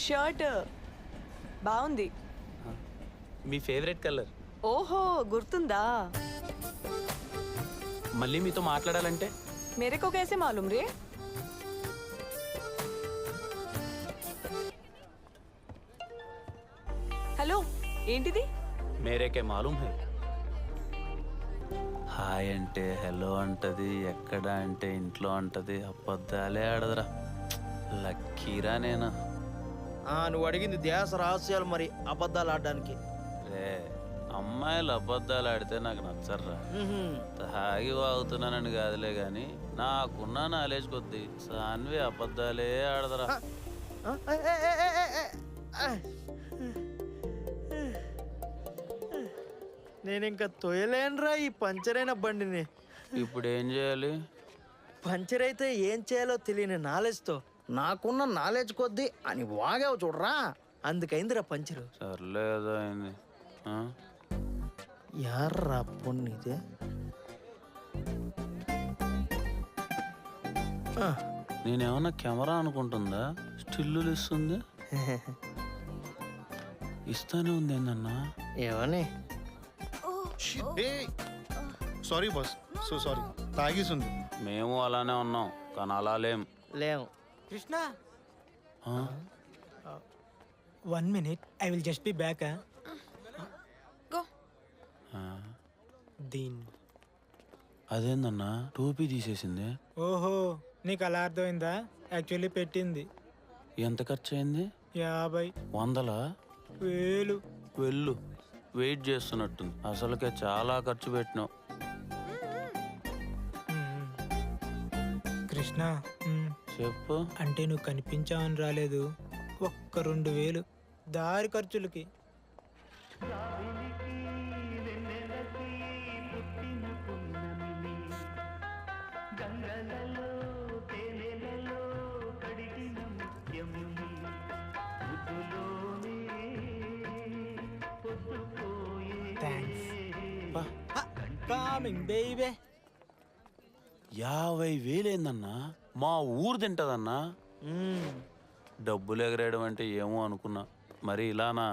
Shirt బాగుంది. మీ favourite colour. ఓహో గుర్తుందా? మళ్ళీ మీతో మాట్లాడాలంటే मेरे को कैसे मालूम रे? హలో ఏంటిది? మేరేకే మాలూమ్ హై. హాయ్ అంటే హలో అంటది, ఎక్కడ అంటే ఇంట్లో అంటది. అబద్ధాలే ఆడదురా. లక్కీరా నేను. నువ్వు అడిగింది దేశ రహస్యాలు, మరి అబద్ధాలు ఆడడానికి. రే అమ్మాయిలు అబద్ధాలు ఆడితే నాకు నచ్చర్రా. తాగి వాగుతున్నానని కాదులే గాని నాకున్న నాలెడ్జ్ కొద్ది సాన్వి అబద్ధాలే ఆడదురా. నేను ఇంకా తొయలేనురా ఈ పంచర్ అయిన బండిని. ఇప్పుడు ఏం చేయాలి? పంచర్ అయితే ఏం చేయాలో తెలియని నాలెడ్జ్తో నాకున్న నాలెడ్జ్ కొద్దీ అని వాగావు చూడరా, అందుకైందిరా పంచరు. సర్లేదు అయింది. యార్రా పొన్నిదే. నేనేమన్నా కెమెరా అనుకుంటుందా? స్టిల్లులు ఇస్తుంది. ఇస్తానే ఉంది ఏందన్నా. ఏమని? Sorry boss, so sorry. తాగేసింది. మేము అలానే ఉన్నాం కానీ అలా లేము. Krishna, 1 minute, I will just be back. Go. Deen అదేందన్నా టోపీ తీసేసింది. ఓహో నీకు అలా అర్థమైందా? యాక్చువల్లీ పెట్టింది. ఎంత ఖర్చు అయింది? 50. 100? 1000. వెళ్ళు, వెయిట్ చేస్తున్నట్టుంది. అసలుకే చాలా ఖర్చు పెట్టినావు. కృష్ణ, చెప్పు. అంటే నువ్వు కనిపించావని రాలేదు. ఒక్క 2000 దారి ఖర్చులకి. Coming baby. 50,000 ఏందన్నా? మా ఊరు తింటదన్నా. డబ్బులు ఎగరేయడం అంటే ఏమో అనుకున్నా, మరి ఇలానా?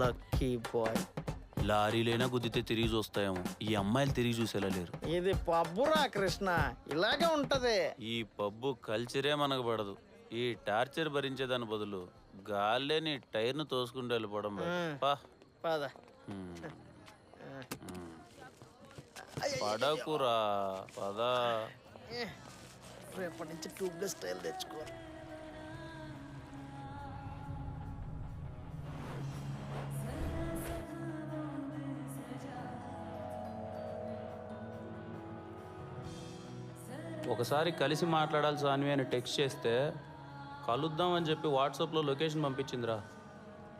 Lucky boy. లారీలైనా గుద్దితే తిరిగి చూస్తాయేమో, ఈ అమ్మాయిలు తిరిగి చూసేలా లేరు. ఇది పబ్బురా కృష్ణ, ఇలాగే ఉంటది. ఈ పబ్బు కల్చరే మనకు పడదు. ఈ టార్చర్ భరించేదాని బదులు గాల్లే నీ టైర్ను తోసుకుంటూ వెళ్ళిపోవడం. పద. పడకురా, పద. రేపటి నుంచి ట్యూబ్లెస్ స్టైల్ తెచ్చుకోవాలి. ఒకసారి కలిసి మాట్లాడాలి సాన్వి అని టెక్స్ట్ చేస్తే కలుద్దాం అని చెప్పి వాట్సాప్లో లొకేషన్ పంపించిందిరా.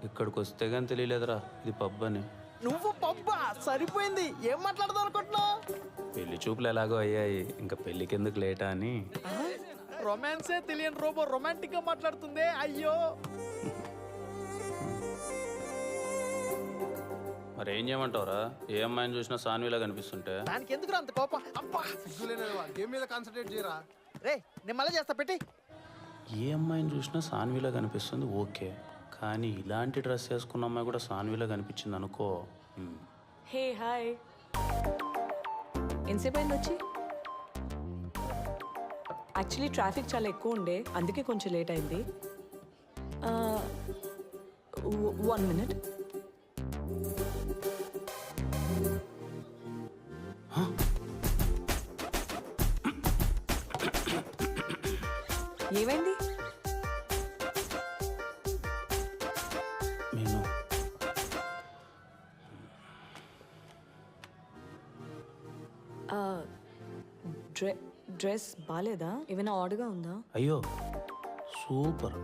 ఇక్కడికి వస్తే కానీ తెలియలేదురా ఇది పబ్ అని. నువ్వు పబ్బా సరిపోయింది. ఏం మాట్లాడదాం అనుకుంటున్నావు? పెళ్లి చూపులు ఎలాగో అయ్యాయి, ఇంకా పెళ్లికి ఎందుకు లేటా అని. రొమాన్సే తెలియని రోబో రొమాంటిక్ గా మాట్లాడుతుంది. అయ్యో, మరి ఏం చేయమంటావురా? ఏ అమ్మాయిని చూసినా సాన్విలా కనిపిస్తుంటే. దానికి ఎందుకు అంత కోపం? అబ్బా, గేమ్ మీద కాన్సన్ట్రేట్ చేయరా. రే నేను మళ్ళీ చేస్తా, పెట్టి. ఏ అమ్మాయిని చూసినా సాన్విలా కనిపిస్తుంది ఓకే, కానీ ఇలాంటి డ్రెస్ వేసుకున్న అమ్మాయి కూడా సాన్విలా కనిపించింది అనుకో. హే హాయ్, ఎంతసేపు అయింది వచ్చి? యాక్చువల్లీ ట్రాఫిక్ చాలా ఎక్కువ ఉండే, అందుకే కొంచెం లేట్ అయింది. 1 minute. ఏమైంది? నేను డ్రెస్ బాగాలేదా? ఏమైనా ఆర్డర్గా ఉందా? అయ్యో సూపర్,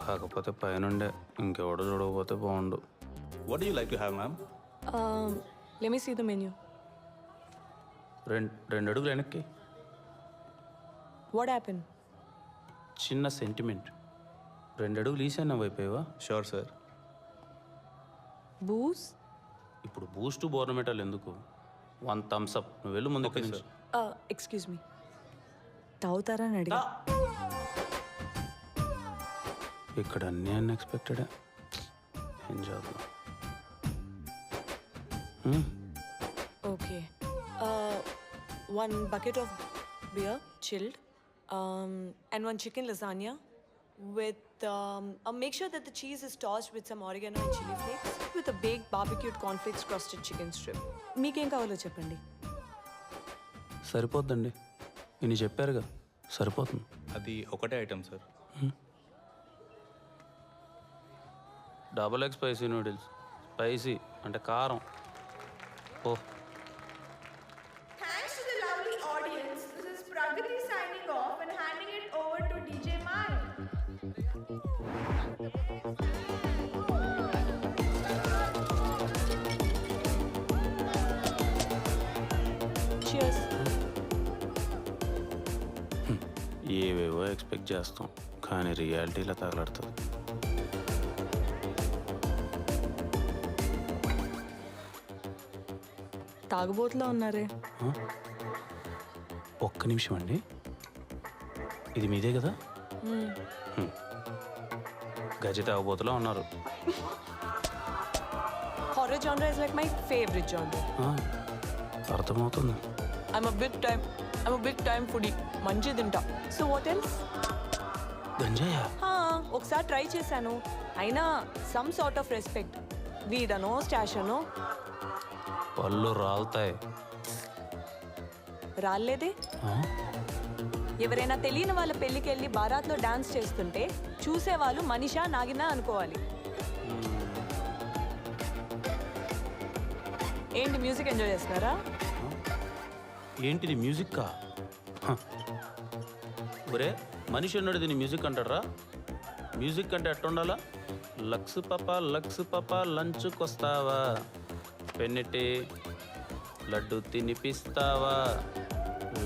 కాకపోతే పైనుండే ఇంకెవడో చూడకపోతే బాగుండు. What do you like to have, ma'am? Let me see the menu. రెండు అడుగులు వెనక్కి. What happened? చిన్న సెంటిమెంట్. 2 అడుగులు ఈశాన్య వైపోయావా? Sure, sir. Booze? ఇప్పుడు బూస్ట్ బోర్నమెటల్ ఎందుకు? 1 thumbs up. నువ్వు వెళ్ళు ముందు. Okay, sir. ఎక్స్క్యూజ్ మీ, తాగుతారా అని అడిగా. ఇక్కడ అన్నీ అన్ఎక్స్పెక్టెడ్ ఏం చేద్దాం. Okay, 1 bucket of beer, chilled, and 1 chicken lasagna with, make sure that the cheese is tossed with some oregano and chili flakes with a baked barbecued cornflakes crusted chicken strip. మీకేం కావాలో చెప్పండి. సరిపోద్దండి, ఇన్ని చెప్పారుగా, సరిపోతుంది. అది ఒకటే item sir. Double egg spicy noodles. Spicy అంటే కారం. ఓ Thanks to the lovely audience, this is Pragati signing off and handing it over to DJ Mike. Cheers. ఏవేవో ఎక్స్పెక్ట్ చేస్తాం, కానీ రియాలిటీలో తగలడుతుంది. తాగుబోతులో ఉన్నారే. ఒక్క నిమిషం అండి, ఇది మీదే కదా? గజి తాగుబోతులో ఉన్నారు. Horror genre is like my favorite genre. అర్థమవుతుంది. I'm a big time foodie. మంచి తింటా. So what else? గంజాయా? ఒకసారి ట్రై చేశాను, అయినా సమ్ సార్ట్ ఆఫ్ రెస్పెక్ట్. వీడనో స్టాష్ అనో పళ్ళు రాలుతాయి. రాలేదే. ఎవరైనా తెలియని వాళ్ళ పెళ్ళికి వెళ్ళి బారాత్లో డాన్స్ చేస్తుంటే చూసేవాళ్ళు మనిషా నాగినా అనుకోవాలి. ఏంటి మ్యూజిక్ ఎంజాయ్ చేస్తున్నారా? ఏంటిది మ్యూజిక్కా? ఒరే మనిషి అన్నాడు దీన్ని మ్యూజిక్ అంటారా? మ్యూజిక్ అంటే ఎట్టుండాలా? లక్స్ పాప లంచ్కి వస్తావా, పెన్నెట్టి లడ్డు తినిపిస్తావా,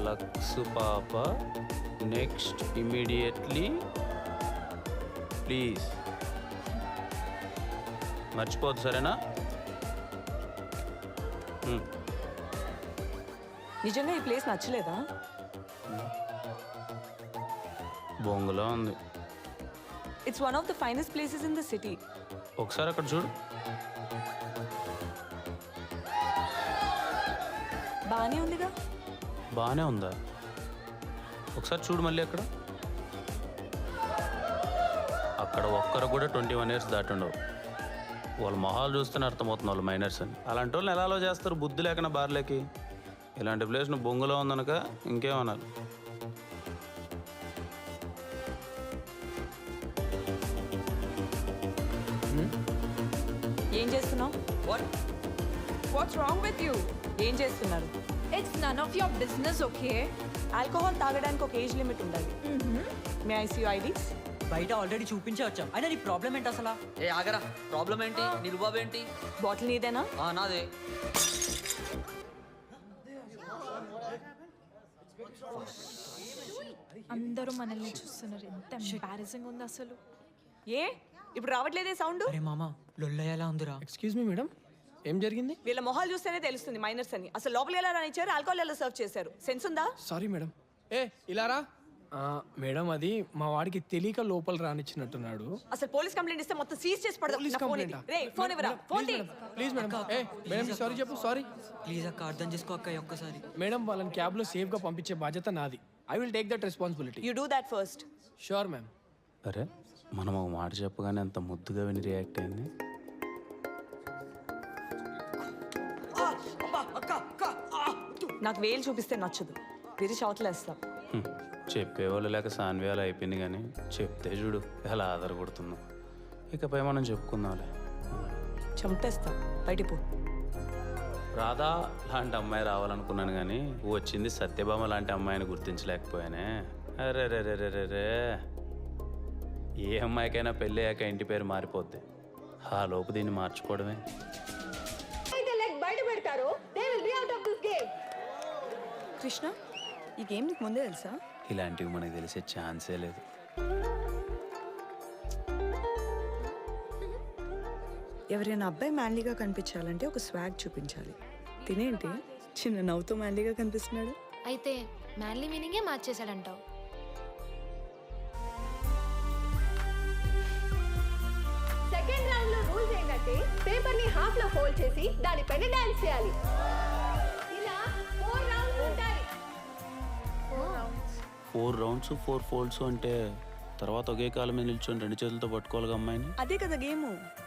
లక్స్ పాప నెక్స్ట్ ఇమీడియట్లీ ప్లీజ్. మర్చిపోద్దు సరేనా? నిజంగా ఈ ప్లేస్ నచ్చలేదా? బొంగులో ఉంది. It's one of the finest places in the city. ఒకసారి అక్కడ చూడు. బానే ఉందిగా. బాగానే ఉందా? ఒకసారి చూడు మళ్ళీ. అక్కడ ఒక్కరు కూడా 21 years దాటుండవు. వాళ్ళ మొహాలు చూస్తేనే అర్థమవుతుంది వాళ్ళు మైనర్స్ అని. అలాంటి వాళ్ళని ఎలా అలో చేస్తారు బుద్ధి లేకుండా బార్లేకి? ఇలాంటి ప్లేస్ నువ్వు బొంగులో ఉందనక ఇంకేమనాలి. ఏం చేస్తున్నావు? What's wrong with you? ఏం చేస్తున్నారు? It's none of your business, okay? Alcohol తాగడానికి ఒక ఏజ్ లిమిట్ ఉండాలి. May I see you IDs? బయట ఆల్రెడీ చూపించే వచ్చాం. అయినా నీ ప్రాబ్లం ఏంటి అసలు? ఏ ఆగరా, ప్రాబ్లం ఏంటి? నీ రుబాబ్ ఏంటి? బాటిల్ నీదేనా? నాదే. అందరూ మనల్ని చూస్తున్నారు, ఎంత ఎంబారసింగ్ ఉంది అసలు. ఏ ఇప్పుడు రావట్లేదే సౌండ్? అరే మామ లొల్లయ్యేలా ఉందిరా. ఎక్స్క్యూజ్ మీ మేడం, ఏం జరిగింది? వీళ్ళ మొహాలు చూస్తేనే తెలుస్తుంది మైనర్స్ అని. అసలు లోపలికి ఎలా రానిచ్చారు? ఆల్కహాల్ ఎలా సర్వ్ చేశారు? సెన్స్ ఉందా? Sorry madam. ఇలారా మేడం, అది మా వాడికి తెలియక లోపల రానిచ్చినట్టున్నాడు. అసలు పోలీస్ కంప్లైంట్ ఇస్తే మొత్తం సీజ్ చేసి పడదాం. నా ఫోన్ ఇది. రేయ్ ఫోన్ ఇవ్వరా. ఫోన్ తీ. Please madam. మేడం సారీ చెప్పు. సారీ ప్లీజ్ అక్క అర్థం చేసుకో అక్క ఒక్కసారి. మేడం, వాళ్ళని క్యాబ్ లో సేఫ్ గా పంపించే బాధ్యత నాది. I will take that responsibility. You do that first. Sure ma'am. అరే మనం ఒక మాట చెప్పగానే అంత ముద్దుగా విని రియాక్ట్ అయింది. నాకు వేలు చూపిస్తే నచ్చదు, విరి చవతలేస్తాం. చెప్పేవాళ్ళు లేక సాన్వేలు అయిపోయింది, కానీ చెప్తే చూడు ఎలా ఆధార కొడుతున్నాం. ఇకపై మనం చెప్పుకుందాంలే. చంపేస్తా, బయటికి పో. రాధా లాంటి అమ్మాయి రావాలనుకున్నాను, కానీ వచ్చింది సత్యభామ లాంటి అమ్మాయిని గుర్తించలేకపోయానే. అరే రే రే రే రే, ఏ అమ్మాయికైనా పెళ్ళి అయ్యాక ఇంటి పేరు మారిపోద్ది. ఆ లోపు దీన్ని మార్చుకోవడమే. కృష్ణ, ఈ గేమ్ నీకు ముందే తెలుసా? ఇలాంటివి మనకు తెలిసే ఛాన్సే లేదు. ఎవరైనా అబ్బాయి మ్యాన్లీగా కనిపించాలంటే ఒక స్వాగ్ చూపించాలి. తినేంటి చిన్న నవ్వుతో మ్యాన్లీగా కనిపిస్తున్నాడు? అయితే మ్యాన్లీ మీనింగే మార్చేశాడంటావు. సెకండ్ రౌండ్ లో రూల్స్ ఏంటంటే పేపర్ ని హాఫ్ లో ఫోల్డ్ చేసి దానిపైన డాన్స్ చేయాలి. ఇలా 4 రౌండ్స్ ఉంటాయి. 4 రౌండ్స్ 4 ఫోల్డ్స్ అంటే తర్వాత ఒకే కాలం మీద నిల్చొని 2 చేతులతో పట్టుకోవాలి అమ్మాయిని. అదే కదా గేము.